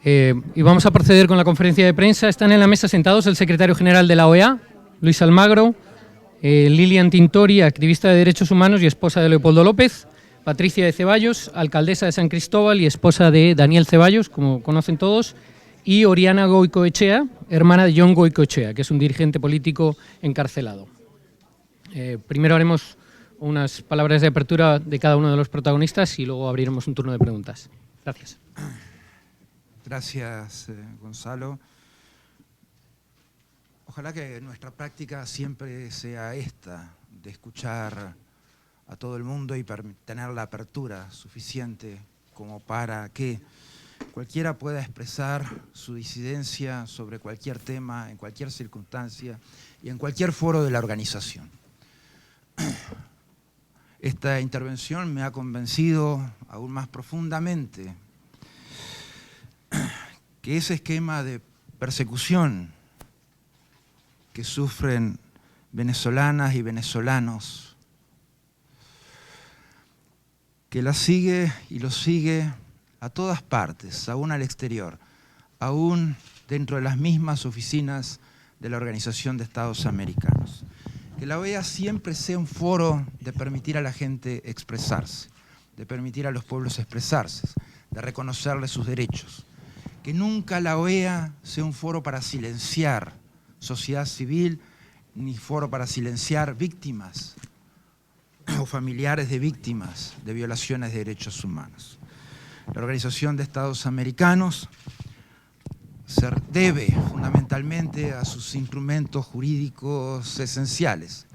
Y vamos a proceder con la conferencia de prensa. Están en la mesa sentados el secretario general de la OEA, Luis Almagro, Lilian Tintori, activista de derechos humanos y esposa de Leopoldo López, Patricia de Ceballos, alcaldesa de San Cristóbal y esposa de Daniel Ceballos, como conocen todos, y Oriana Goicoechea, hermana de Jon Goicoechea, que es un dirigente político encarcelado. Primero haremos unas palabras de apertura de cada uno de los protagonistas y luego abriremos un turno de preguntas. Gracias. Gracias, Gonzalo. Ojalá que nuestra práctica siempre sea esta, de escuchar a todo el mundo y tener la apertura suficiente como para que cualquiera pueda expresar su disidencia sobre cualquier tema, en cualquier circunstancia y en cualquier foro de la organización. Esta intervención me ha convencido aún más profundamente que ese esquema de persecución que sufren venezolanas y venezolanos, que la sigue y lo sigue a todas partes, aún al exterior, aún dentro de las mismas oficinas de la Organización de Estados Americanos. Que la OEA siempre sea un foro de permitir a la gente expresarse, de permitir a los pueblos expresarse, de reconocerles sus derechos. Que nunca la OEA sea un foro para silenciar sociedad civil, ni foro para silenciar víctimas o familiares de víctimas de violaciones de derechos humanos. La Organización de Estados Americanos se debe fundamentalmente a sus instrumentos jurídicos esenciales,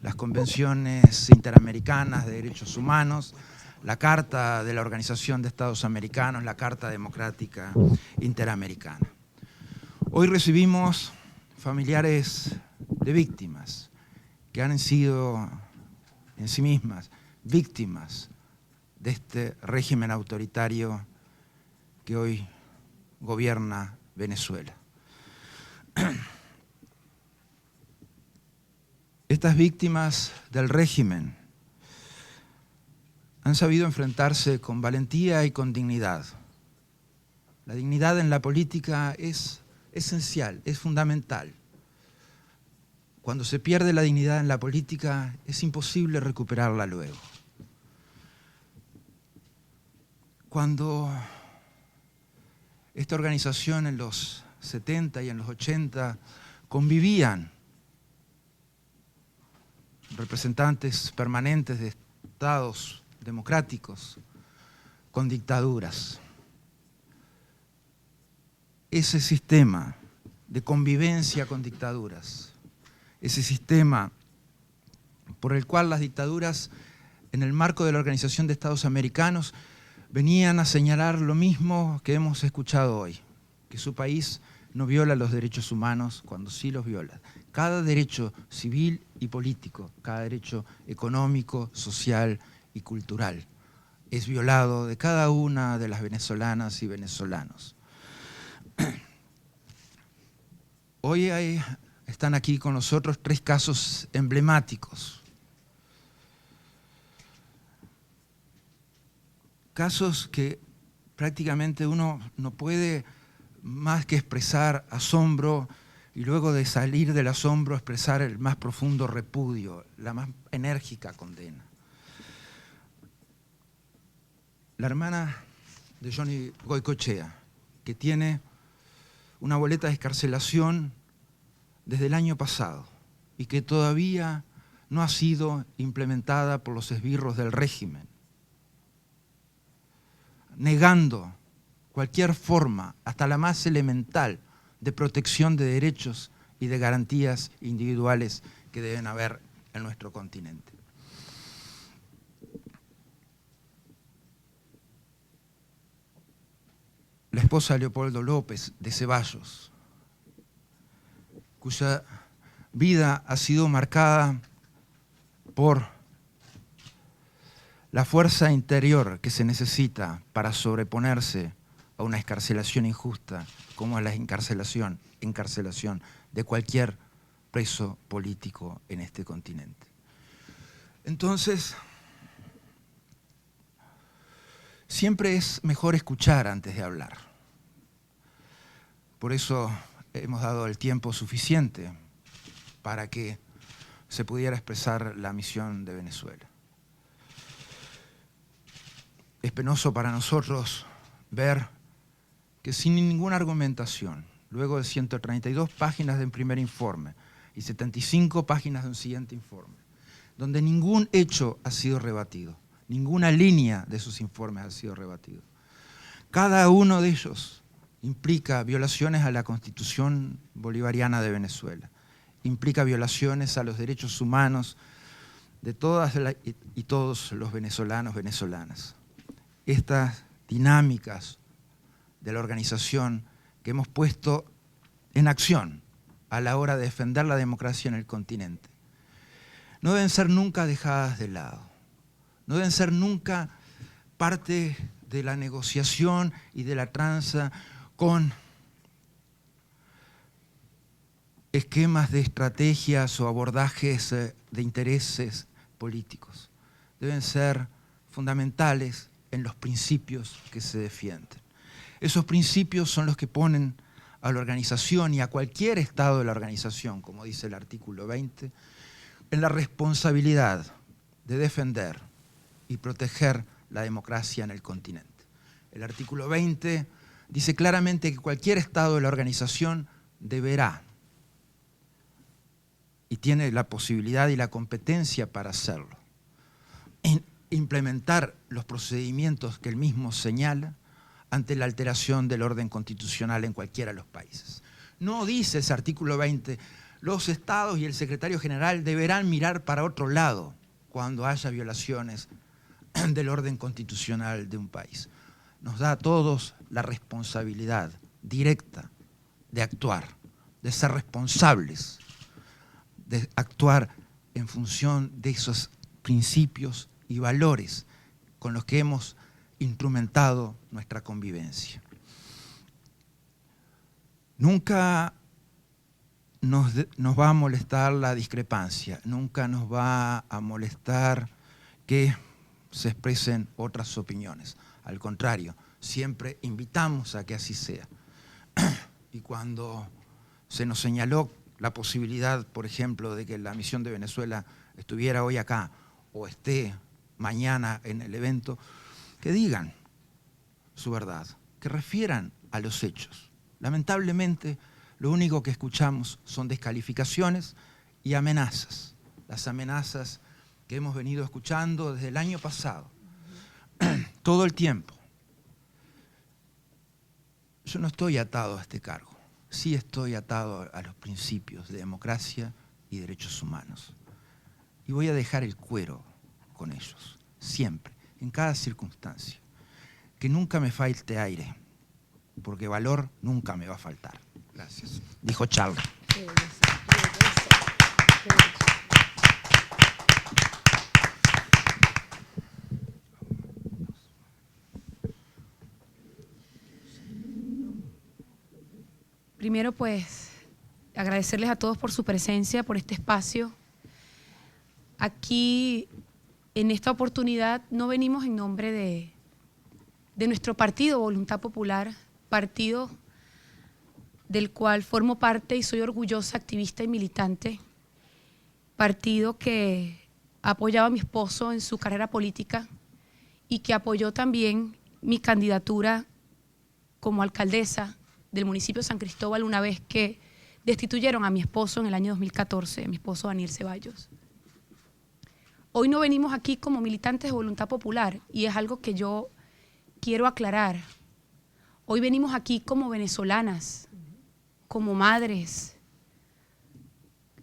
las convenciones interamericanas de derechos humanos, la Carta de la Organización de Estados Americanos, la Carta Democrática Interamericana. Hoy recibimos familiares de víctimas que han sido en sí mismas víctimas de este régimen autoritario que hoy gobierna Venezuela. Estas víctimas del régimen han sabido enfrentarse con valentía y con dignidad. La dignidad en la política es esencial, es fundamental. Cuando se pierde la dignidad en la política, es imposible recuperarla luego. Cuando esta organización en los 70 y en los 80 convivían representantes permanentes de estados democráticos con dictaduras. Ese sistema de convivencia con dictaduras, ese sistema por el cual las dictaduras en el marco de la Organización de Estados Americanos venían a señalar lo mismo que hemos escuchado hoy, que su país no viola los derechos humanos cuando sí los viola. Cada derecho civil y político, cada derecho económico, social y cultural es violado de cada una de las venezolanas y venezolanos. Hoy están aquí con nosotros 3 casos emblemáticos. Casos que prácticamente uno no puede más que expresar asombro y luego de salir del asombro expresar el más profundo repudio, la más enérgica condena. La hermana de Jon Goicoechea, que tiene una boleta de excarcelación desde el año pasado y que todavía no ha sido implementada por los esbirros del régimen, negando cualquier forma, hasta la más elemental, de protección de derechos y de garantías individuales que deben haber en nuestro continente. La esposa de Leopoldo López, de Ceballos, cuya vida ha sido marcada por la fuerza interior que se necesita para sobreponerse a una excarcelación injusta, como es la encarcelación de cualquier preso político en este continente. Entonces, siempre es mejor escuchar antes de hablar. Por eso hemos dado el tiempo suficiente para que se pudiera expresar la misión de Venezuela. Es penoso para nosotros ver que sin ninguna argumentación, luego de 132 páginas de un primer informe y 75 páginas de un siguiente informe, donde ningún hecho ha sido rebatido, ninguna línea de sus informes ha sido rebatido. Cada uno de ellos implica violaciones a la Constitución bolivariana de Venezuela, implica violaciones a los derechos humanos de todas y todos los venezolanos, venezolanas. Estas dinámicas de la organización que hemos puesto en acción a la hora de defender la democracia en el continente no deben ser nunca dejadas de lado, no deben ser nunca parte de la negociación y de la tranza con esquemas de estrategias o abordajes de intereses políticos. Deben ser fundamentales en los principios que se defienden. Esos principios son los que ponen a la organización y a cualquier estado de la organización, como dice el artículo 20, en la responsabilidad de defender y proteger la democracia en el continente. El artículo 20 dice claramente que cualquier estado de la organización deberá y tiene la posibilidad y la competencia para hacerlo, en implementar los procedimientos que él mismo señala ante la alteración del orden constitucional en cualquiera de los países. No dice ese artículo 20, los estados y el secretario general deberán mirar para otro lado cuando haya violaciones del orden constitucional de un país. Nos da a todos la responsabilidad directa de actuar, de ser responsables, de actuar en función de esos principios y valores con los que hemos instrumentado nuestra convivencia. Nunca nos va a molestar la discrepancia, nunca nos va a molestar que se expresen otras opiniones. Al contrario, siempre invitamos a que así sea. Y cuando se nos señaló la posibilidad, por ejemplo, de que la misión de Venezuela estuviera hoy acá o esté mañana en el evento, que digan su verdad, que refieran a los hechos. Lamentablemente, lo único que escuchamos son descalificaciones y amenazas. Las amenazas que hemos venido escuchando desde el año pasado, todo el tiempo. Yo no estoy atado a este cargo, sí estoy atado a los principios de democracia y derechos humanos. Y voy a dejar el cuero con ellos, siempre, en cada circunstancia. Que nunca me falte aire, porque valor nunca me va a faltar. Gracias. Dijo Charles. Primero, pues, agradecerles a todos por su presencia, por este espacio. Aquí, en esta oportunidad, no venimos en nombre de nuestro partido, Voluntad Popular, partido del cual formo parte y soy orgullosa activista y militante, partido que ha apoyado a mi esposo en su carrera política y que apoyó también mi candidatura como alcaldesa del municipio de San Cristóbal una vez que destituyeron a mi esposo en el año 2014, mi esposo Daniel Ceballos. Hoy no venimos aquí como militantes de Voluntad Popular y es algo que yo quiero aclarar. Hoy venimos aquí como venezolanas, como madres.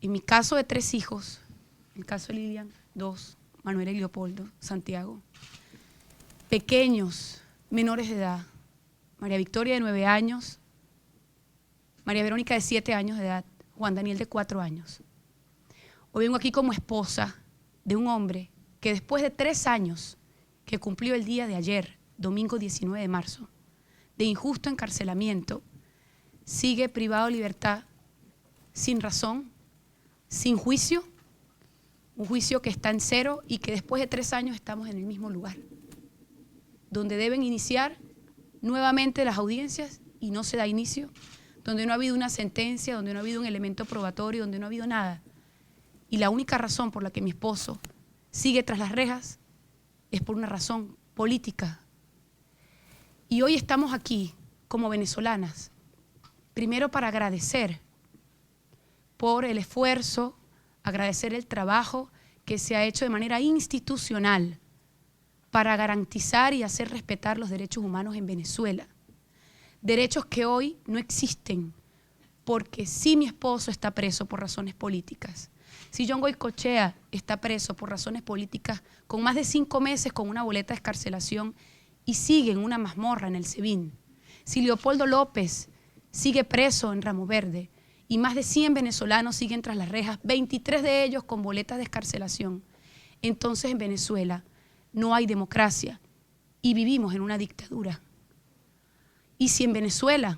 En mi caso de 3 hijos, en el caso de Lilian, 2, Manuel y Leopoldo, Santiago. Pequeños, menores de edad. María Victoria de 9 años, María Verónica de 7 años de edad, Juan Daniel de 4 años. Hoy vengo aquí como esposa de un hombre que después de 3 años que cumplió el día de ayer, domingo 19 de marzo, de injusto encarcelamiento, sigue privado de libertad sin razón, sin juicio, un juicio que está en cero y que después de 3 años estamos en el mismo lugar, donde deben iniciar nuevamente las audiencias y no se da inicio, donde no ha habido una sentencia, donde no ha habido un elemento probatorio, donde no ha habido nada. Y la única razón por la que mi esposo sigue tras las rejas es por una razón política. Y hoy estamos aquí como venezolanas, primero para agradecer por el esfuerzo, agradecer el trabajo que se ha hecho de manera institucional para garantizar y hacer respetar los derechos humanos en Venezuela. Derechos que hoy no existen, porque si mi esposo está preso por razones políticas, si John Goycochea está preso por razones políticas con más de 5 meses con una boleta de excarcelación y sigue en una mazmorra en el SEBIN, si Leopoldo López sigue preso en Ramo Verde y más de 100 venezolanos siguen tras las rejas, 23 de ellos con boletas de excarcelación, entonces en Venezuela no hay democracia y vivimos en una dictadura. Y si en Venezuela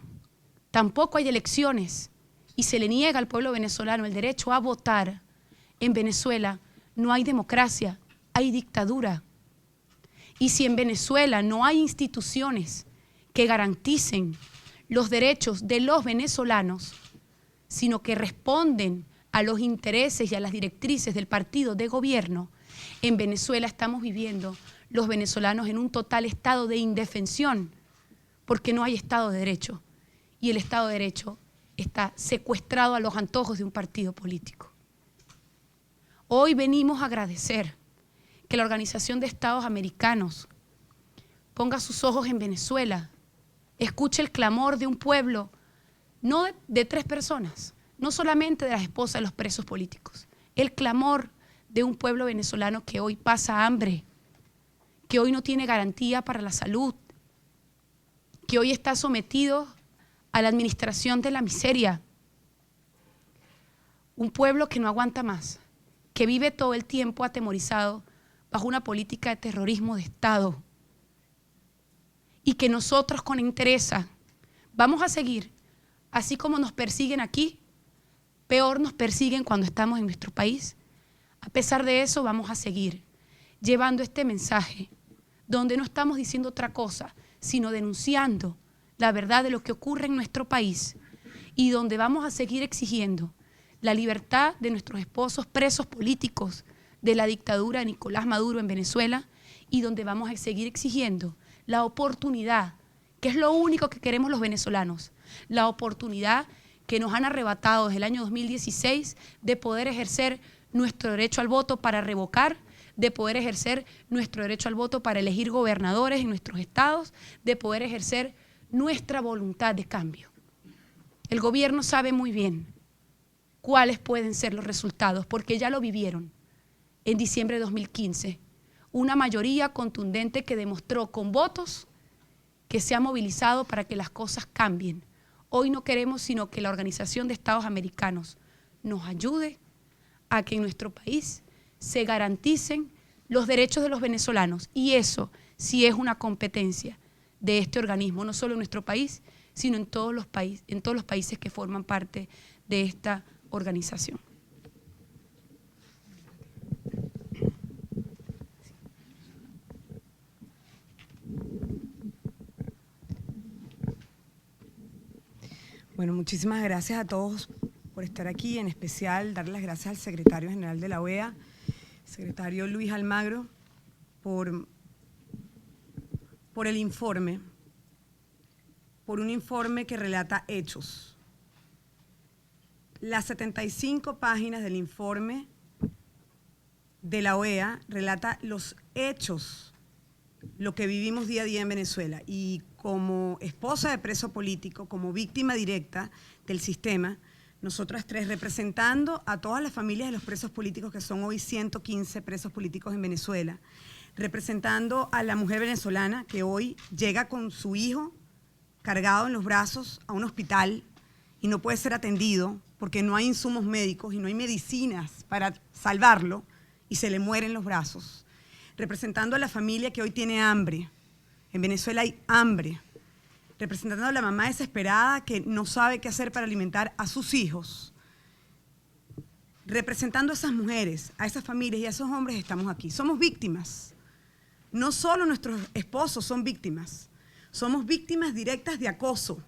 tampoco hay elecciones y se le niega al pueblo venezolano el derecho a votar, en Venezuela no hay democracia, hay dictadura. Y si en Venezuela no hay instituciones que garanticen los derechos de los venezolanos, sino que responden a los intereses y a las directrices del partido de gobierno, en Venezuela estamos viviendo los venezolanos en un total estado de indefensión, porque no hay Estado de Derecho, y el Estado de Derecho está secuestrado a los antojos de un partido político. Hoy venimos a agradecer que la Organización de Estados Americanos ponga sus ojos en Venezuela, escuche el clamor de un pueblo, no de 3 personas, no solamente de las esposas de los presos políticos, el clamor de un pueblo venezolano que hoy pasa hambre, que hoy no tiene garantía para la salud, que hoy está sometido a la administración de la miseria. Un pueblo que no aguanta más, que vive todo el tiempo atemorizado bajo una política de terrorismo de Estado. Y que nosotros con entereza vamos a seguir, así como nos persiguen aquí, peor nos persiguen cuando estamos en nuestro país. A pesar de eso vamos a seguir llevando este mensaje, donde no estamos diciendo otra cosa, sino denunciando la verdad de lo que ocurre en nuestro país y donde vamos a seguir exigiendo la libertad de nuestros esposos presos políticos de la dictadura de Nicolás Maduro en Venezuela y donde vamos a seguir exigiendo la oportunidad, que es lo único que queremos los venezolanos, la oportunidad que nos han arrebatado desde el año 2016 de poder ejercer nuestro derecho al voto para revocar, de poder ejercer nuestro derecho al voto para elegir gobernadores en nuestros estados, de poder ejercer nuestra voluntad de cambio. El gobierno sabe muy bien cuáles pueden ser los resultados, porque ya lo vivieron en diciembre de 2015. Una mayoría contundente que demostró con votos que se ha movilizado para que las cosas cambien. Hoy no queremos sino que la Organización de Estados Americanos nos ayude a que en nuestro país se garanticen los derechos de los venezolanos. Y eso sí es una competencia de este organismo, no solo en nuestro país, sino en todos los países que forman parte de esta organización. Bueno, muchísimas gracias a todos por estar aquí, en especial darle las gracias al secretario general de la OEA, secretario Luis Almagro, por el informe, por un informe que relata hechos. Las 75 páginas del informe de la OEA relata los hechos, lo que vivimos día a día en Venezuela. Y como esposa de preso político, como víctima directa del sistema, nosotras 3 representando a todas las familias de los presos políticos, que son hoy 115 presos políticos en Venezuela, representando a la mujer venezolana que hoy llega con su hijo cargado en los brazos a un hospital y no puede ser atendido porque no hay insumos médicos y no hay medicinas para salvarlo y se le mueren los brazos. Representando a la familia que hoy tiene hambre. En Venezuela hay hambre. Representando a la mamá desesperada que no sabe qué hacer para alimentar a sus hijos. Representando a esas mujeres, a esas familias y a esos hombres estamos aquí. Somos víctimas. No solo nuestros esposos son víctimas. Somos víctimas directas de acoso.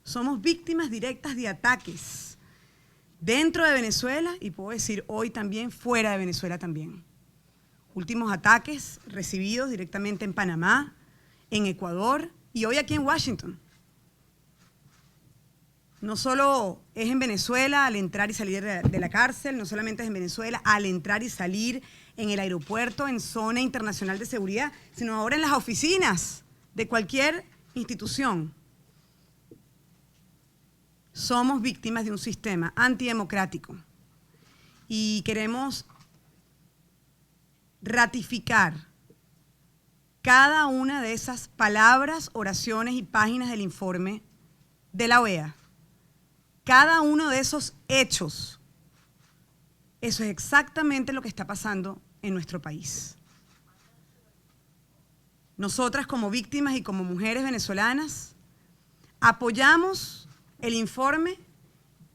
somos víctimas directas de ataques dentro de Venezuela y puedo decir hoy también fuera de Venezuela también. Últimos ataques recibidos directamente en Panamá, en Ecuador y hoy aquí en Washington. No solo es en Venezuela al entrar y salir de la cárcel, no solamente es en Venezuela al entrar y salir en el aeropuerto, en zona internacional de seguridad, sino ahora en las oficinas de cualquier institución. Somos víctimas de un sistema antidemocrático y queremos ratificar cada una de esas palabras, oraciones y páginas del informe de la OEA. Cada uno de esos hechos, eso es exactamente lo que está pasando en nuestro país. Nosotras como víctimas y como mujeres venezolanas apoyamos el informe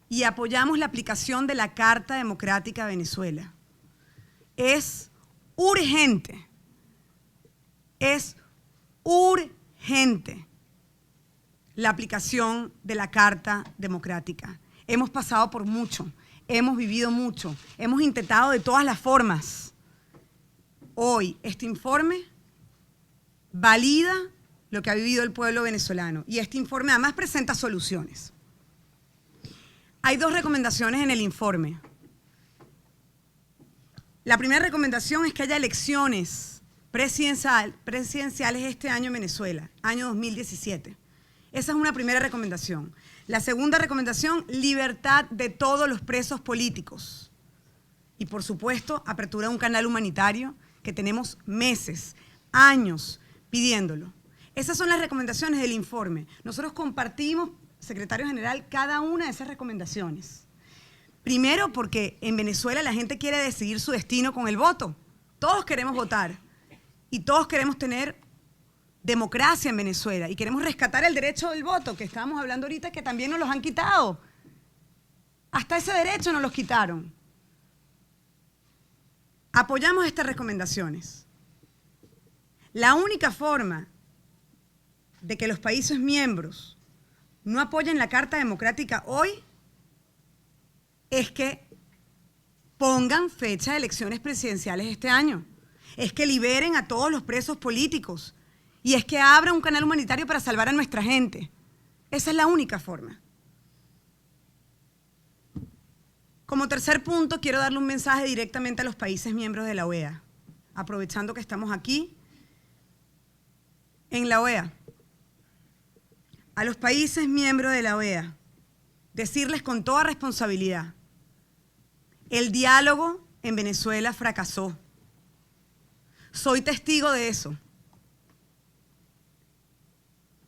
y apoyamos la aplicación de la Carta Democrática de Venezuela. Es urgente la aplicación de la Carta Democrática. Hemos pasado por mucho, hemos vivido mucho, hemos intentado de todas las formas. Hoy este informe valida lo que ha vivido el pueblo venezolano y este informe además presenta soluciones. Hay 2 recomendaciones en el informe. La primera recomendación es que haya elecciones presidenciales este año en Venezuela, año 2017. Esa es una primera recomendación. La segunda recomendación, libertad de todos los presos políticos. Y por supuesto, apertura de un canal humanitario que tenemos meses, años pidiéndolo. Esas son las recomendaciones del informe. Nosotros compartimos, secretario general, cada una de esas recomendaciones. Primero, porque en Venezuela la gente quiere decidir su destino con el voto. Todos queremos votar y todos queremos tener democracia en Venezuela y queremos rescatar el derecho del voto, que estábamos hablando ahorita, que también nos los han quitado. Hasta ese derecho nos los quitaron. Apoyamos estas recomendaciones. La única forma de que los países miembros no apoyen la Carta Democrática hoy es que pongan fecha de elecciones presidenciales este año, es que liberen a todos los presos políticos y es que abran un canal humanitario para salvar a nuestra gente. Esa es la única forma. Como tercer punto, quiero darle un mensaje directamente a los países miembros de la OEA, aprovechando que estamos aquí en la OEA. A los países miembros de la OEA, decirles con toda responsabilidad, el diálogo en Venezuela fracasó. Soy testigo de eso.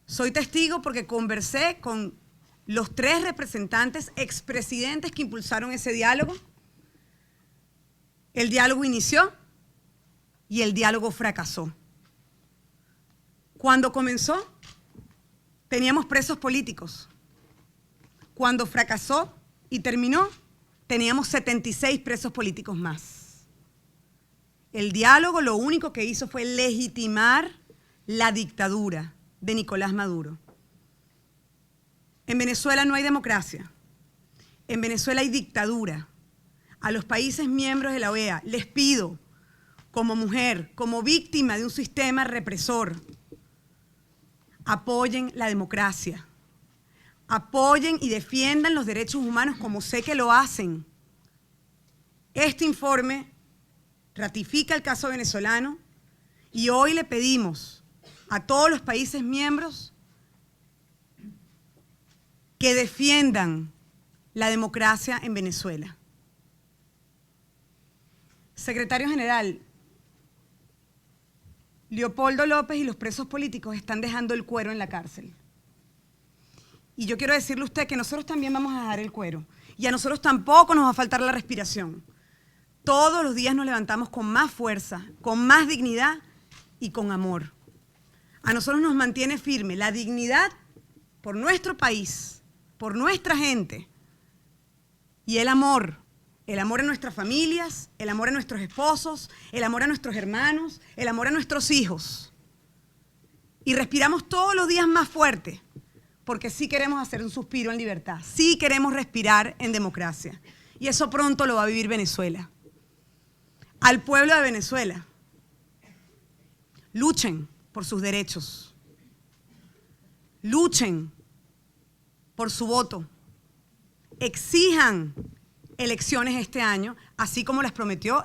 Soy testigo porque conversé con los 3 representantes, expresidentes que impulsaron ese diálogo. El diálogo inició y el diálogo fracasó. Cuando comenzó, teníamos presos políticos. Cuando fracasó y terminó, teníamos 76 presos políticos más. El diálogo lo único que hizo fue legitimar la dictadura de Nicolás Maduro. En Venezuela no hay democracia. En Venezuela hay dictadura. A los países miembros de la OEA les pido, como mujer, como víctima de un sistema represor, apoyen la democracia. Apoyen y defiendan los derechos humanos como sé que lo hacen. Este informe ratifica el caso venezolano y hoy le pedimos a todos los países miembros que defiendan la democracia en Venezuela. Secretario General, Leopoldo López y los presos políticos están dejando el cuero en la cárcel. Y yo quiero decirle a usted que nosotros también vamos a dejar el cuero. Y a nosotros tampoco nos va a faltar la respiración. Todos los días nos levantamos con más fuerza, con más dignidad y con amor. A nosotros nos mantiene firme la dignidad por nuestro país, por nuestra gente y el amor en nuestras familias, el amor a nuestros esposos, el amor a nuestros hermanos, el amor a nuestros hijos. Y respiramos todos los días más fuerte porque sí queremos hacer un suspiro en libertad, sí queremos respirar en democracia. Y eso pronto lo va a vivir Venezuela. Al pueblo de Venezuela, luchen por sus derechos, luchen por su voto, exijan elecciones este año, así como las prometió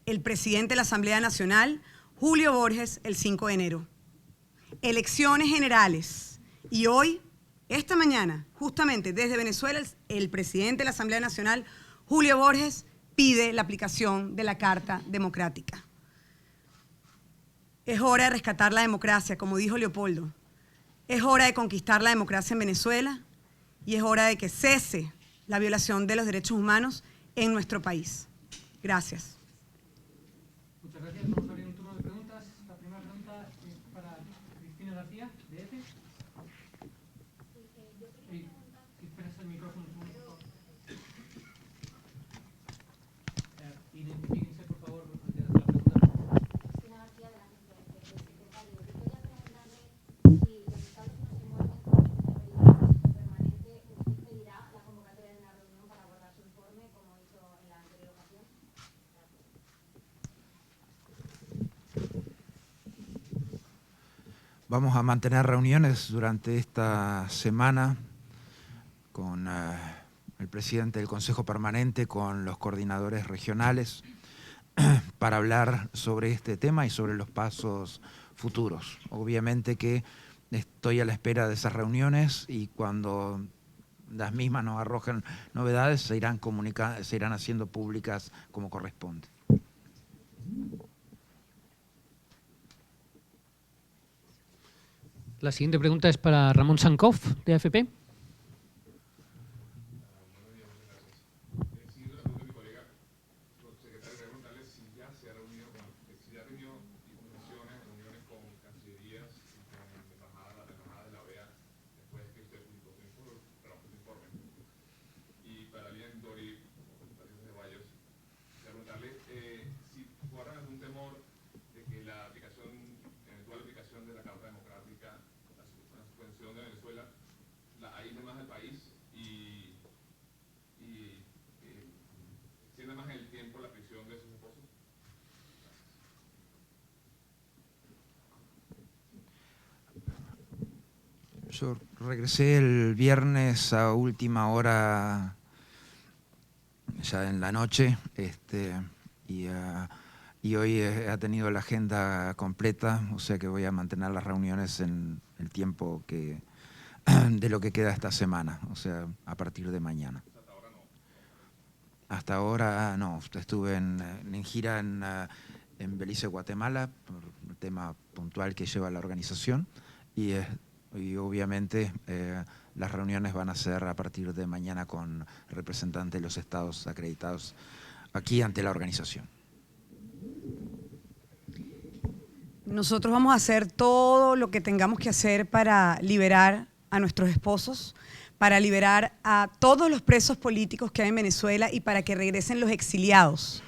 el presidente de la Asamblea Nacional, Julio Borges, el 5 de enero. Elecciones generales. Y hoy, esta mañana, justamente desde Venezuela, el presidente de la Asamblea Nacional, Julio Borges, pide la aplicación de la Carta Democrática. Es hora de rescatar la democracia, como dijo Leopoldo. Es hora de conquistar la democracia en Venezuela y es hora de que cese la violación de los derechos humanos en nuestro país. Gracias. Muchas gracias. Vamos a abrir un turno de preguntas. La primera pregunta es para Cristina García, de EFE. Esperas el micrófono un momento, por favor. Identifíquense, por favor, antes de hacer la pregunta. Cristina García, de la agencia de secretario. Yo quería preguntarle si los Estados no se mueven con el Consejo Permanente, ¿usted pedirá la convocatoria de una reunión para abordar su informe, como hizo en la anterior ocasión? Vamos a mantener reuniones durante esta semana con el presidente del Consejo Permanente, con los coordinadores regionales, para hablar sobre este tema y sobre los pasos futuros. Obviamente que estoy a la espera de esas reuniones y cuando las mismas nos arrojen novedades se irán haciendo públicas como corresponde. La siguiente pregunta es para Ramón Sankoff, de AFP. Yo regresé el viernes a última hora, ya en la noche, y hoy ha tenido la agenda completa, o sea que voy a mantener las reuniones en el tiempo de lo que queda esta semana, o sea, a partir de mañana. Hasta ahora no, estuve en gira en Belice, Guatemala, por el tema puntual que lleva la organización, y obviamente las reuniones van a ser a partir de mañana con representantes de los estados acreditados aquí ante la organización. Nosotros vamos a hacer todo lo que tengamos que hacer para liberar a nuestros esposos, para liberar a todos los presos políticos que hay en Venezuela y para que regresen los exiliados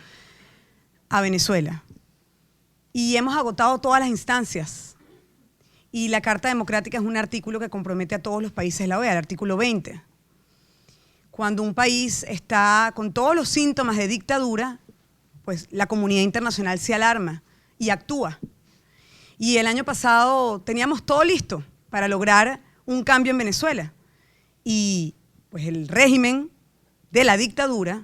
a Venezuela. Y hemos agotado todas las instancias. Y la Carta Democrática es un artículo que compromete a todos los países de la OEA, el artículo 20. Cuando un país está con todos los síntomas de dictadura, pues la comunidad internacional se alarma y actúa. Y el año pasado teníamos todo listo para lograr un cambio en Venezuela. Y pues el régimen de la dictadura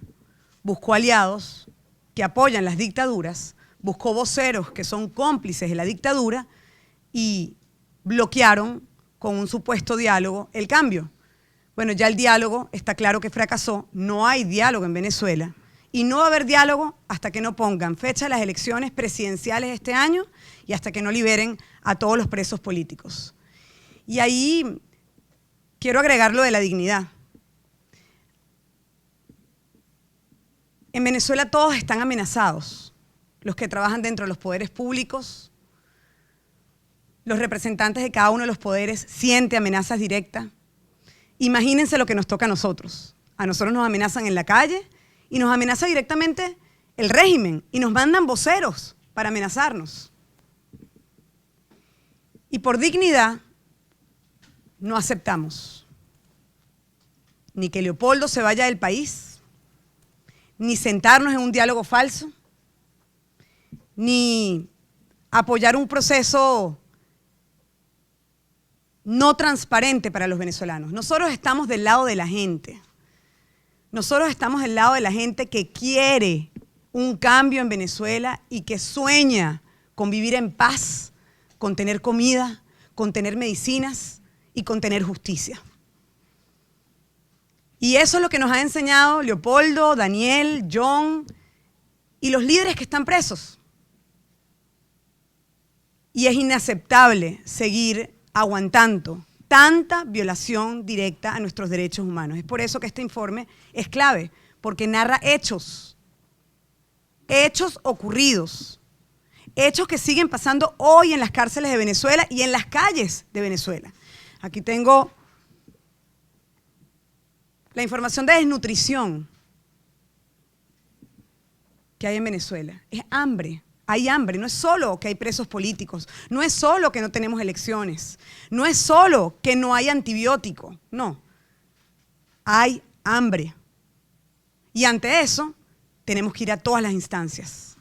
buscó aliados que apoyan las dictaduras, buscó voceros que son cómplices de la dictadura y bloquearon con un supuesto diálogo el cambio. Bueno, ya el diálogo está claro que fracasó, no hay diálogo en Venezuela y no va a haber diálogo hasta que no pongan fecha a las elecciones presidenciales este año y hasta que no liberen a todos los presos políticos. Y ahí quiero agregar lo de la dignidad. En Venezuela todos están amenazados, los que trabajan dentro de los poderes públicos, los representantes de cada uno de los poderes sienten amenazas directas. Imagínense lo que nos toca a nosotros. A nosotros nos amenazan en la calle y nos amenaza directamente el régimen y nos mandan voceros para amenazarnos. Y por dignidad, No aceptamos ni que Leopoldo se vaya del país, ni sentarnos en un diálogo falso, ni apoyar un proceso no transparente para los venezolanos. Nosotros estamos del lado de la gente. Nosotros estamos del lado de la gente que quiere un cambio en Venezuela y que sueña con vivir en paz, con tener comida, con tener medicinas y con tener justicia. Y eso es lo que nos ha enseñado Leopoldo, Daniel, John y los líderes que están presos. Y es inaceptable seguir aguantando tanta violación directa a nuestros derechos humanos. Es por eso que este informe es clave, porque narra hechos ocurridos, hechos que siguen pasando hoy en las cárceles de Venezuela y en las calles de Venezuela. Aquí tengo la información de desnutrición que hay en Venezuela. Es hambre. Hay hambre, no es solo que hay presos políticos, no es solo que no tenemos elecciones, no es solo que no hay antibiótico, no. Hay hambre. Y ante eso, tenemos que ir a todas las instancias,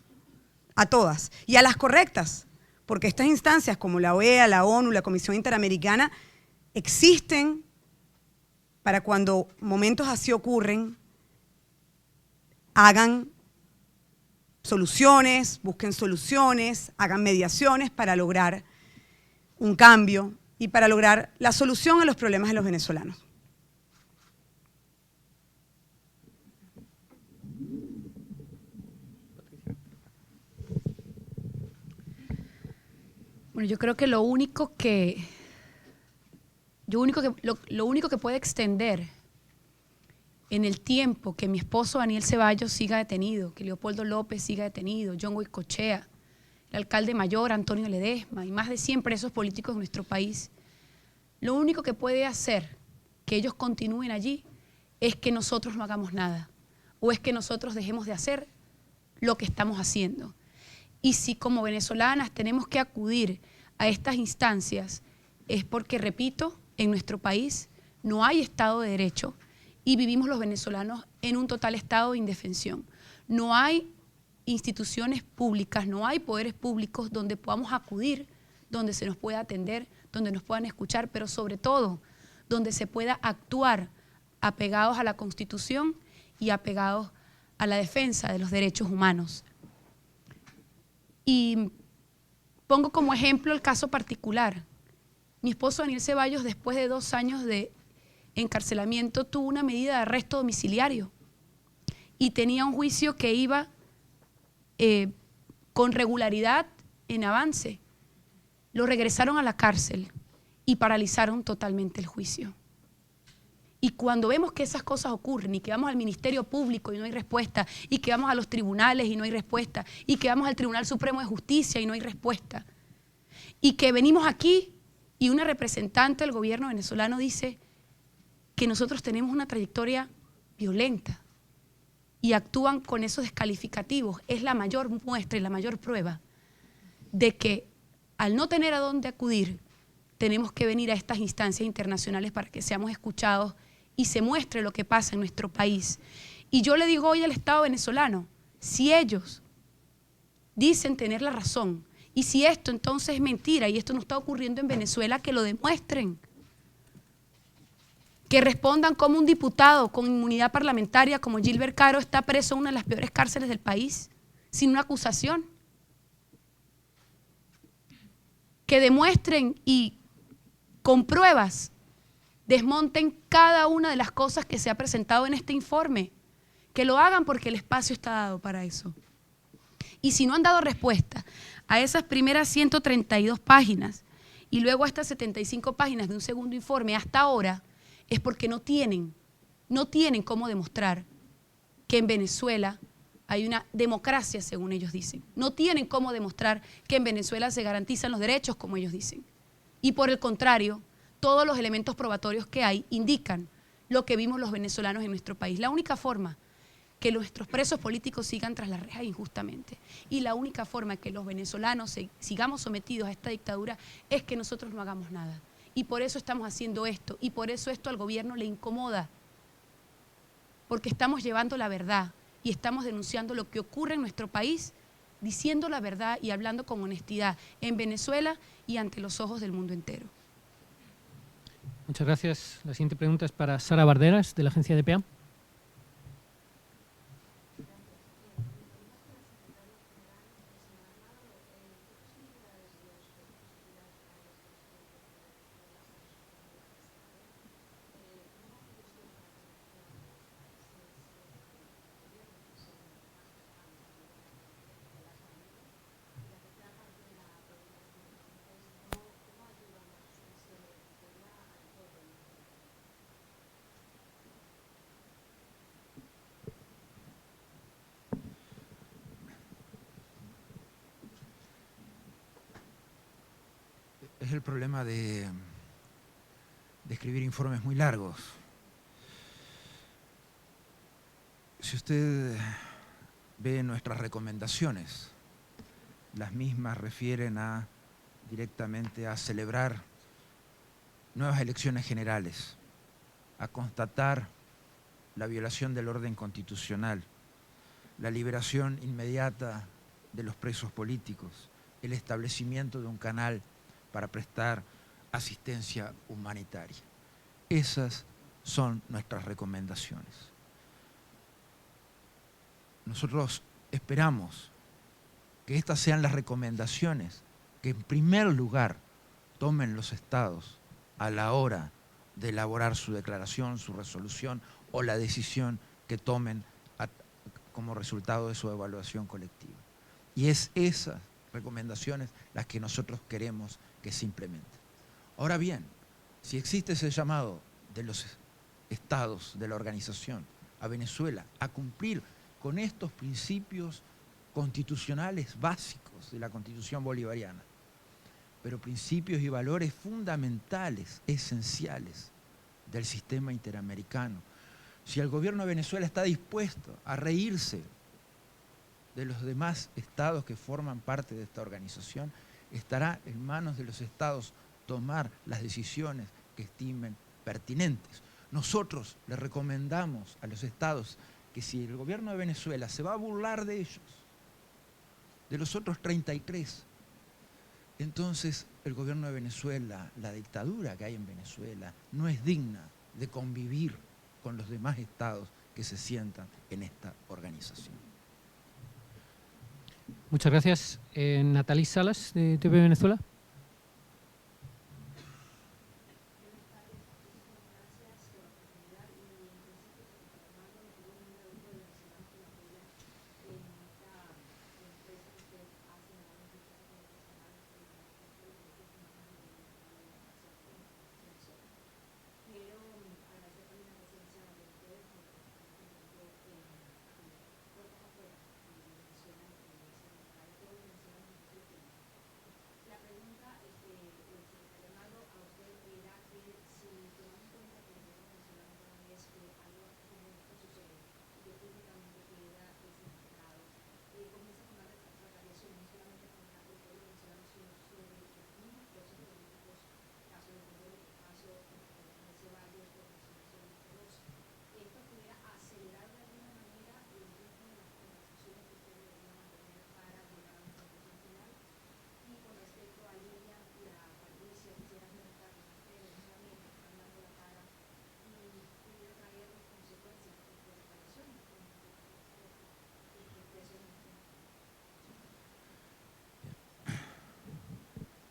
a todas, y a las correctas, porque estas instancias como la OEA, la ONU, la Comisión Interamericana, existen para cuando momentos así ocurren, hagan soluciones, busquen soluciones, hagan mediaciones para lograr un cambio y para lograr la solución a los problemas de los venezolanos. Bueno, yo creo que lo único que puede extender en el tiempo que mi esposo Daniel Ceballos siga detenido, que Leopoldo López siga detenido, John Goycochea, el alcalde mayor Antonio Ledesma y más de 100 presos políticos de nuestro país, lo único que puede hacer que ellos continúen allí es que nosotros no hagamos nada o es que nosotros dejemos de hacer lo que estamos haciendo. Y si como venezolanas tenemos que acudir a estas instancias es porque, repito, en nuestro país no hay Estado de Derecho y vivimos los venezolanos en un total estado de indefensión. No hay instituciones públicas, no hay poderes públicos donde podamos acudir, donde se nos pueda atender, donde nos puedan escuchar, pero sobre todo donde se pueda actuar apegados a la Constitución y apegados a la defensa de los derechos humanos. Y pongo como ejemplo el caso particular. Mi esposo Daniel Ceballos, después de 2 años de encarcelamiento, tuvo una medida de arresto domiciliario y tenía un juicio que iba con regularidad en avance. Lo regresaron a la cárcel y paralizaron totalmente el juicio. Y cuando vemos que esas cosas ocurren y que vamos al Ministerio Público y no hay respuesta, y que vamos a los tribunales y no hay respuesta, y que vamos al Tribunal Supremo de Justicia y no hay respuesta, y que venimos aquí y una representante del gobierno venezolano dice que nosotros tenemos una trayectoria violenta y actúan con esos descalificativos, es la mayor muestra y la mayor prueba de que al no tener a dónde acudir, tenemos que venir a estas instancias internacionales para que seamos escuchados y se muestre lo que pasa en nuestro país. Y yo le digo hoy al Estado venezolano, si ellos dicen tener la razón, y si esto entonces es mentira y esto no está ocurriendo en Venezuela, que lo demuestren. Que respondan como un diputado con inmunidad parlamentaria como Gilbert Caro está preso en una de las peores cárceles del país, sin una acusación. Que demuestren y con pruebas desmonten cada una de las cosas que se ha presentado en este informe. Que lo hagan porque el espacio está dado para eso. Y si no han dado respuesta a esas primeras 132 páginas y luego a estas 75 páginas de un segundo informe hasta ahora, es porque no tienen cómo demostrar que en Venezuela hay una democracia, según ellos dicen. No tienen cómo demostrar que en Venezuela se garantizan los derechos, como ellos dicen. Y por el contrario, todos los elementos probatorios que hay indican lo que vimos los venezolanos en nuestro país. La única forma que nuestros presos políticos sigan tras las rejas injustamente y la única forma que los venezolanos sigamos sometidos a esta dictadura es que nosotros no hagamos nada. Y por eso estamos haciendo esto. Y por eso esto al gobierno le incomoda. Porque estamos llevando la verdad y estamos denunciando lo que ocurre en nuestro país, diciendo la verdad y hablando con honestidad en Venezuela y ante los ojos del mundo entero. Muchas gracias. La siguiente pregunta es para Sara Barderas, de la agencia DPA. Es el problema de escribir informes muy largos. Si usted ve nuestras recomendaciones, las mismas refieren directamente a celebrar nuevas elecciones generales, a constatar la violación del orden constitucional, la liberación inmediata de los presos políticos, el establecimiento de un canal para prestar asistencia humanitaria. Esas son nuestras recomendaciones. Nosotros esperamos que estas sean las recomendaciones que en primer lugar tomen los estados a la hora de elaborar su declaración, su resolución o la decisión que tomen como resultado de su evaluación colectiva. Y es esas recomendaciones las que nosotros queremos que se implementen. Ahora bien, si existe ese llamado de los estados de la organización a Venezuela a cumplir con estos principios constitucionales básicos de la Constitución bolivariana, pero principios y valores fundamentales, esenciales del sistema interamericano, si el gobierno de Venezuela está dispuesto a reírse de los demás estados que forman parte de esta organización, estará en manos de los estados tomar las decisiones que estimen pertinentes. Nosotros le recomendamos a los estados que si el gobierno de Venezuela se va a burlar de ellos, de los otros 33, entonces el gobierno de Venezuela, la dictadura que hay en Venezuela, no es digna de convivir con los demás estados que se sientan en esta organización. Muchas gracias. Nathalie Salas, de TV Venezuela.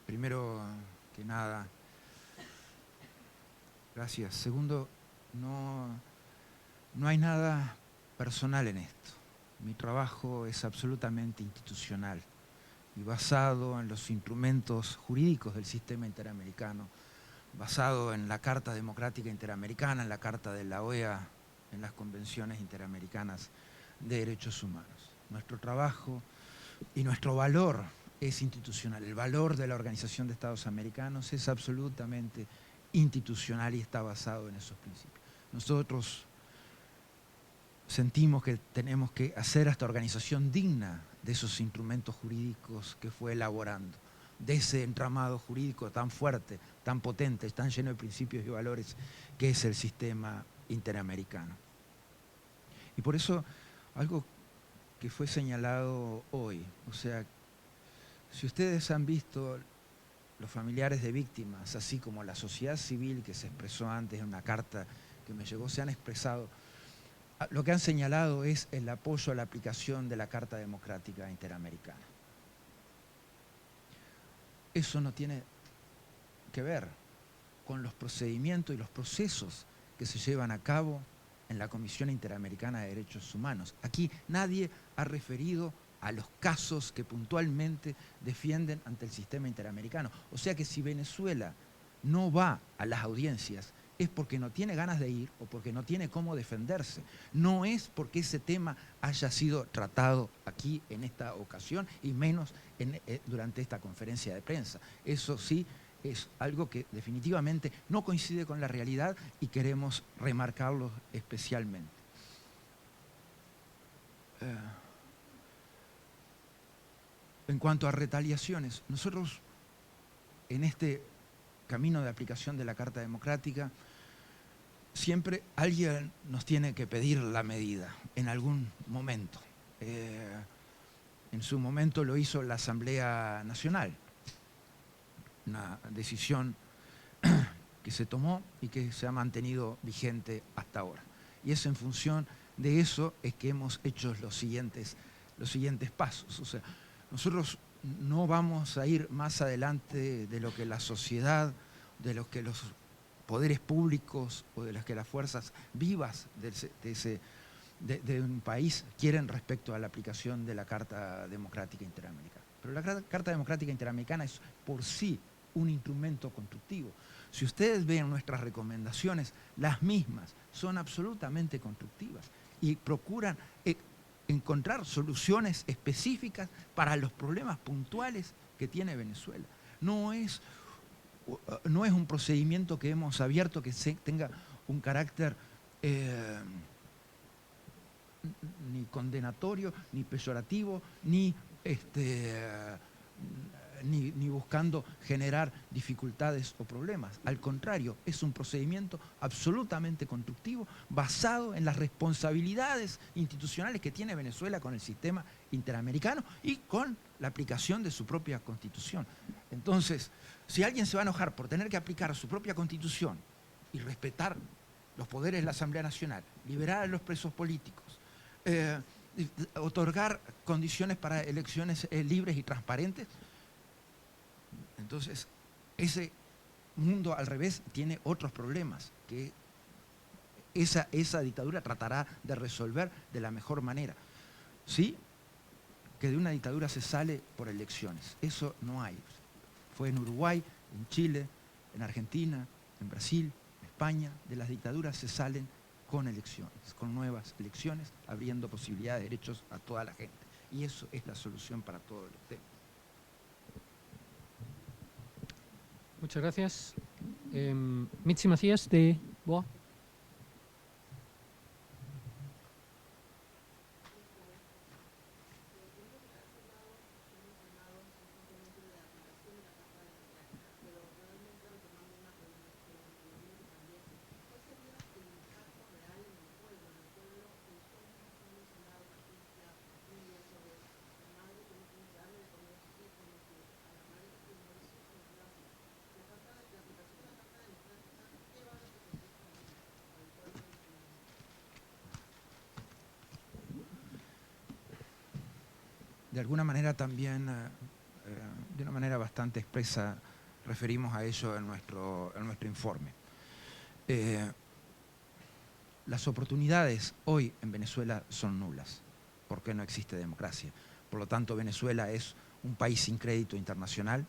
Primero que nada, gracias. Segundo, no hay nada personal en esto. Mi trabajo es absolutamente institucional y basado en los instrumentos jurídicos del sistema interamericano, basado en la Carta Democrática Interamericana, en la Carta de la OEA, en las convenciones interamericanas de derechos humanos. Nuestro trabajo y nuestro valor es institucional. El valor de la Organización de Estados Americanos es absolutamente institucional y está basado en esos principios. Nosotros sentimos que tenemos que hacer a esta organización digna de esos instrumentos jurídicos que fue elaborando. de ese entramado jurídico tan fuerte, tan potente, tan lleno de principios y valores que es el sistema interamericano. Y por eso, algo que fue señalado hoy, o sea, si ustedes han visto los familiares de víctimas, así como la sociedad civil que se expresó antes en una carta que me llegó, se han expresado, lo que han señalado es el apoyo a la aplicación de la Carta Democrática Interamericana. Eso no tiene que ver con los procedimientos y los procesos que se llevan a cabo en la Comisión Interamericana de Derechos Humanos. Aquí nadie ha referido a los casos que puntualmente defienden ante el sistema interamericano. O sea que si Venezuela no va a las audiencias es porque no tiene ganas de ir o porque no tiene cómo defenderse. No es porque ese tema haya sido tratado aquí en esta ocasión y menos durante esta conferencia de prensa. Eso sí es algo que definitivamente no coincide con la realidad y queremos remarcarlo especialmente. En cuanto a retaliaciones, nosotros en este camino de aplicación de la Carta Democrática, siempre alguien nos tiene que pedir la medida en algún momento. En su momento lo hizo la Asamblea Nacional, una decisión que se tomó y que se ha mantenido vigente hasta ahora. Y es en función de eso es que hemos hecho los siguientes pasos. O sea, nosotros no vamos a ir más adelante de lo que la sociedad, de lo que los poderes públicos o de las que las fuerzas vivas de un país quieren respecto a la aplicación de la Carta Democrática Interamericana. Pero la Carta Democrática Interamericana es por sí un instrumento constructivo. Si ustedes ven nuestras recomendaciones, las mismas son absolutamente constructivas y procuran encontrar soluciones específicas para los problemas puntuales que tiene Venezuela. No es un procedimiento que hemos abierto que tenga un carácter ni condenatorio, ni peyorativo, ni buscando generar dificultades o problemas. Al contrario, es un procedimiento absolutamente constructivo, basado en las responsabilidades institucionales que tiene Venezuela con el sistema interamericano y con la aplicación de su propia Constitución. Entonces, si alguien se va a enojar por tener que aplicar su propia Constitución y respetar los poderes de la Asamblea Nacional, liberar a los presos políticos, otorgar condiciones para elecciones libres y transparentes, entonces ese mundo al revés tiene otros problemas que esa dictadura tratará de resolver de la mejor manera. Sí, que de una dictadura se sale por elecciones, eso no hay. Fue en Uruguay, en Chile, en Argentina, en Brasil, en España, de las dictaduras se salen con elecciones, con nuevas elecciones, abriendo posibilidades de derechos a toda la gente. Y eso es la solución para todos los temas. Muchas gracias. Mitzi Macías, de BOA. De alguna manera también, de una manera bastante expresa, referimos a ello en nuestro informe. Las oportunidades hoy en Venezuela son nulas, porque no existe democracia. Por lo tanto, Venezuela es un país sin crédito internacional,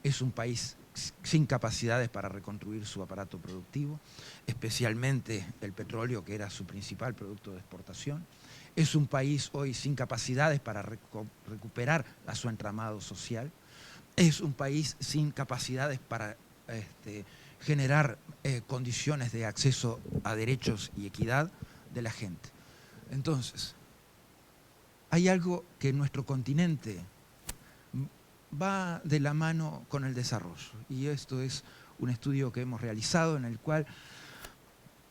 es un país sin capacidades para reconstruir su aparato productivo, especialmente el petróleo, que era su principal producto de exportación. Es un país hoy sin capacidades para recuperar a su entramado social. Es un país sin capacidades para generar condiciones de acceso a derechos y equidad de la gente. Entonces, hay algo que en nuestro continente va de la mano con el desarrollo. Y esto es un estudio que hemos realizado en el cual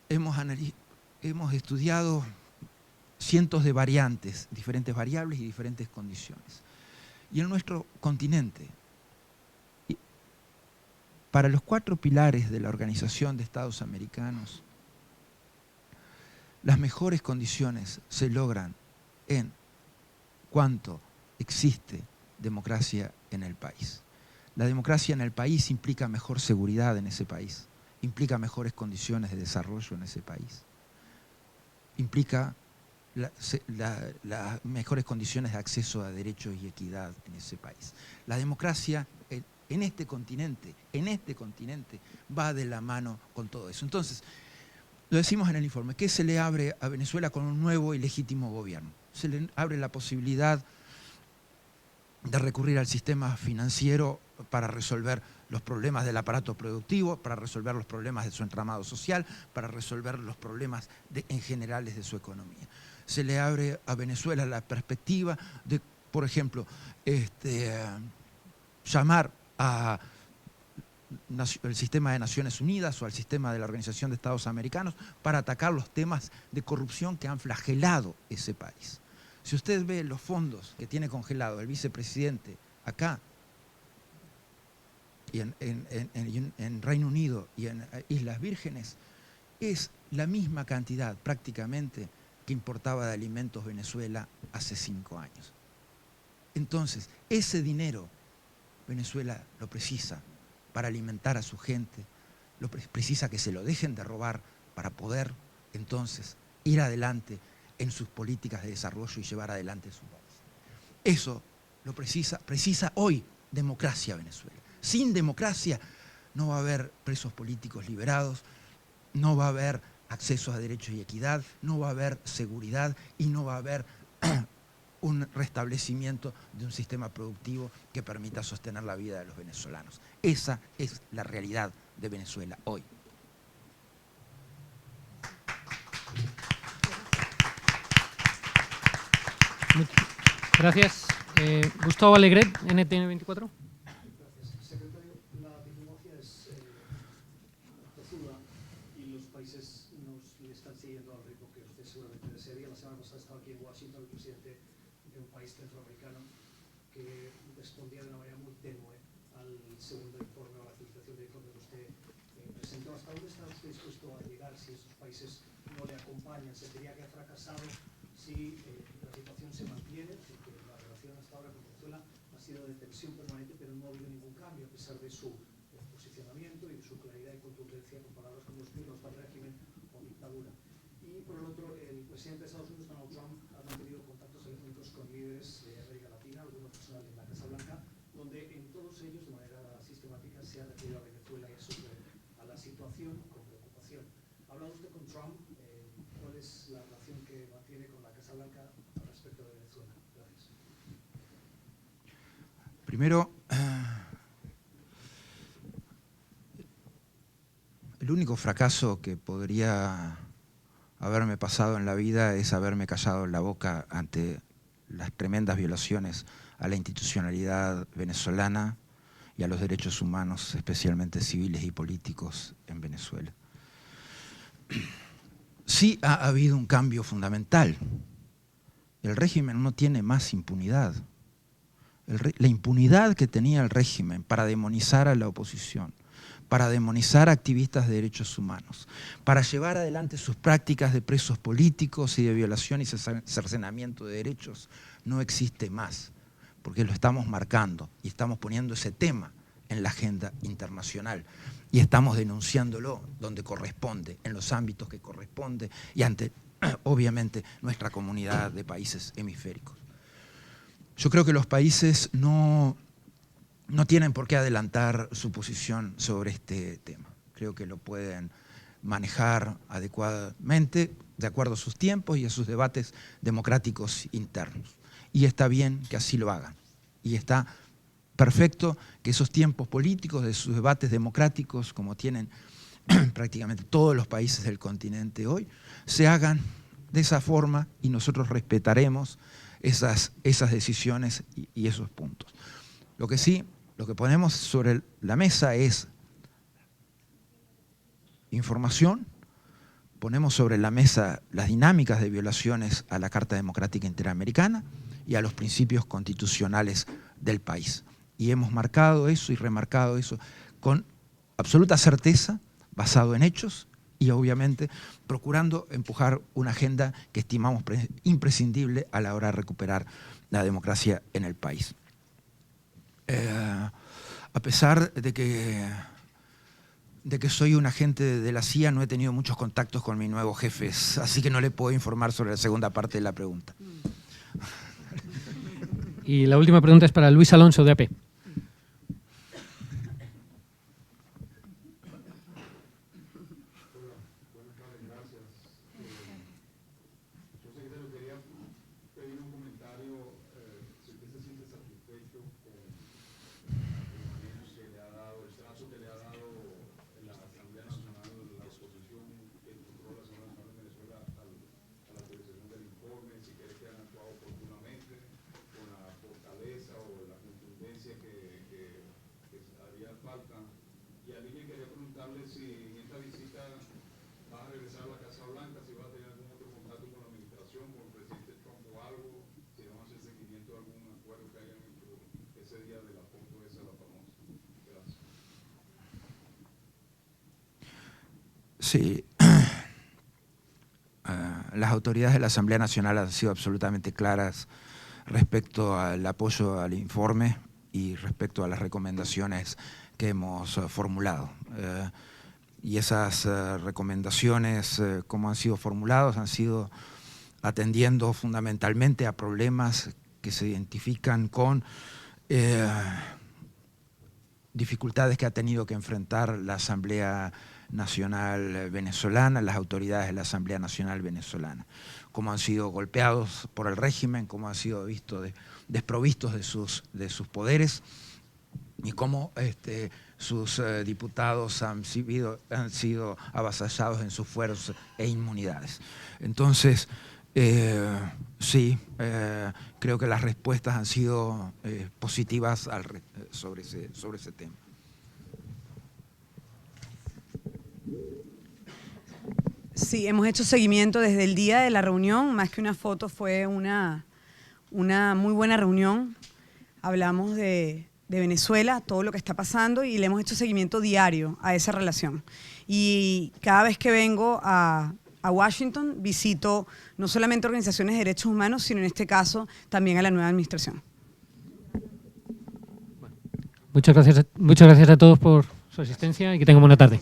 hemos estudiado cientos de variantes, diferentes variables y diferentes condiciones. Y en nuestro continente, para los 4 pilares de la Organización de Estados Americanos, las mejores condiciones se logran en cuanto existe democracia en el país. La democracia en el país implica mejor seguridad en ese país, implica mejores condiciones de desarrollo en ese país, implica las mejores condiciones de acceso a derechos y equidad en ese país. La democracia en este continente va de la mano con todo eso. Entonces, lo decimos en el informe, ¿qué se le abre a Venezuela con un nuevo y legítimo gobierno? Se le abre la posibilidad de recurrir al sistema financiero para resolver los problemas del aparato productivo, para resolver los problemas de su entramado social, para resolver los problemas en generales de su economía. Se le abre a Venezuela la perspectiva de, por ejemplo, llamar al sistema de Naciones Unidas o al sistema de la Organización de Estados Americanos para atacar los temas de corrupción que han flagelado ese país. Si usted ve los fondos que tiene congelado el vicepresidente acá, y en Reino Unido y en Islas Vírgenes, es la misma cantidad prácticamente que importaba de alimentos Venezuela hace 5 años. Entonces, ese dinero Venezuela lo precisa para alimentar a su gente, precisa que se lo dejen de robar para poder entonces ir adelante en sus políticas de desarrollo y llevar adelante su país. Eso lo precisa hoy democracia Venezuela. Sin democracia no va a haber presos políticos liberados, no va a haber acceso a derechos y equidad, no va a haber seguridad y no va a haber un restablecimiento de un sistema productivo que permita sostener la vida de los venezolanos. Esa es la realidad de Venezuela hoy. Gracias. Gustavo Alegret, NTN 24. Secretario, la diplomacia es tozuda y los países le están siguiendo al ritmo que usted seguramente desearía. La semana pasada estaba aquí en Washington el presidente de un país centroamericano que respondía de una manera muy tenue al segundo informe o a la felicitación del informe que usted presentó. ¿Hasta dónde está usted dispuesto a llegar si esos países no le acompañan? ¿Se diría que ha fracasado si la situación se mantiene? Porque la relación hasta ahora con Venezuela ha sido de tensión permanente, pero no ha habido ningún cambio a pesar de su posicionamiento y de su claridad y contundencia con palabras como los del régimen o dictadura. Y por el otro, el presidente de Estados Unidos, Donald Trump, ha mantenido contactos electrónicos con líderes de América Latina, algunos personal en la Casa Blanca, donde en todos ellos, de manera sistemática, se ha referido a Venezuela y a la situación con preocupación. ¿Ha hablado usted con Trump? ¿Cuál es la relación que mantiene con la Casa Blanca al respecto de Venezuela? Gracias. Primero, el único fracaso que podría haberme pasado en la vida es haberme callado la boca ante las tremendas violaciones a la institucionalidad venezolana y a los derechos humanos, especialmente civiles y políticos en Venezuela. Sí ha habido un cambio fundamental. El régimen no tiene más impunidad. La impunidad que tenía el régimen para demonizar a la oposición, para demonizar a activistas de derechos humanos, para llevar adelante sus prácticas de presos políticos y de violación y cercenamiento de derechos, no existe más, porque lo estamos marcando y estamos poniendo ese tema en la agenda internacional y estamos denunciándolo donde corresponde, en los ámbitos que corresponde y ante, obviamente, nuestra comunidad de países hemisféricos. Yo creo que los países no tienen por qué adelantar su posición sobre este tema. Creo que lo pueden manejar adecuadamente, de acuerdo a sus tiempos y a sus debates democráticos internos. Y está bien que así lo hagan. Y está perfecto que esos tiempos políticos de sus debates democráticos, como tienen prácticamente todos los países del continente hoy, se hagan de esa forma y nosotros respetaremos esas decisiones y esos puntos. Lo que sí, lo que ponemos sobre la mesa es información, ponemos sobre la mesa las dinámicas de violaciones a la Carta Democrática Interamericana y a los principios constitucionales del país. Y hemos marcado eso y remarcado eso con absoluta certeza, basado en hechos y obviamente procurando empujar una agenda que estimamos imprescindible a la hora de recuperar la democracia en el país. A pesar de que soy un agente de la CIA, no he tenido muchos contactos con mi nuevo jefe, así que no le puedo informar sobre la segunda parte de la pregunta. Y la última pregunta es para Luis Alonso, de AP. Sí, las autoridades de la Asamblea Nacional han sido absolutamente claras respecto al apoyo al informe y respecto a las recomendaciones que hemos formulado. Y esas recomendaciones, como han sido formuladas, han sido atendiendo fundamentalmente a problemas que se identifican con dificultades que ha tenido que enfrentar la Asamblea Nacional Venezolana, las autoridades de la Asamblea Nacional Venezolana, cómo han sido golpeados por el régimen, cómo han sido desprovistos de sus poderes y cómo sus diputados han sido avasallados en sus fueros e inmunidades. Entonces, sí, creo que las respuestas han sido positivas sobre ese tema. Sí, hemos hecho seguimiento desde el día de la reunión, más que una foto, fue una muy buena reunión. Hablamos de Venezuela, todo lo que está pasando, y le hemos hecho seguimiento diario a esa relación. Y cada vez que vengo a Washington, visito no solamente organizaciones de derechos humanos, sino en este caso también a la nueva administración. Muchas gracias a todos por su asistencia y que tengan buena tarde.